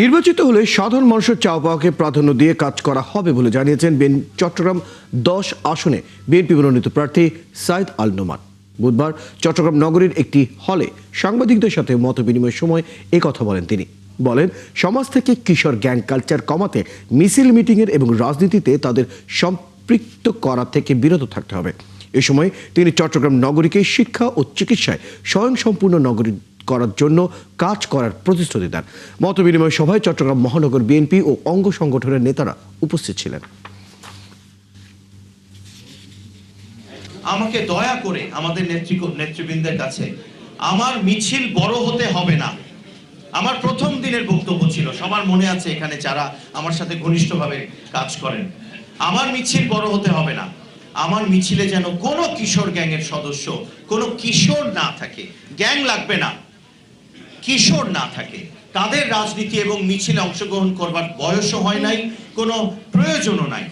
নির্বাচিত হলে সাধারণ মানুষের চাওয়া পাওয়াকে প্রাধান্য দিয়ে কাজ করা হবে বলে জানিয়েছেন চট্টগ্রাম 10 আসনে বিএনপি মনোনীত প্রার্থী সাইদ আল নোমান। বুধবার চট্টগ্রাম নগরীর একটি হলে সাংবাদিকদের সাথে মত বিনিময়ের সময় এই কথা বলেন তিনি। বলেন, সমাজ থেকে কিশোর গ্যাং কালচার কমাতে মিছিল মিটিংয়ের এবং রাজনীতিতে তাদের সম্পৃক্ত করা থেকে বিরত থাকতে হবে। এ সময় তিনি চট্টগ্রাম নগরীকে শিক্ষা ও চিকিৎসায় স্বয়ংসম্পূর্ণ নগরী করার জন্য কাজ করার প্রতিশ্রুতি দেন। মতবিনিময় সভায় চট্টগ্রাম মহানগর বিএনপি ও অঙ্গ সংগঠনের নেতারা উপস্থিত ছিলেন। আমাকে দয়া করে আমাদের নেতৃবৃন্দের কাছে আমার মিছিল বড় হতে হবে না। আমার প্রথম দিনের বক্তব্য ছিল, সবার মনে আছে এখানে যারা আমার সাথে ঘনিষ্ঠভাবে কাজ করেন, আমার মিছিল বড় হতে হবে না। আমার মিছিলে যেন কোনো কিশোর গ্যাংয়ের সদস্য, কোনো কিশোর না থাকে, গ্যাং লাগবে না, কিশোর না থাকে। তাদের রাজনীতি এবং মিছিলে অংশগ্রহণ করবার বয়সও হয় নাই, কোনো প্রয়োজনও নাই।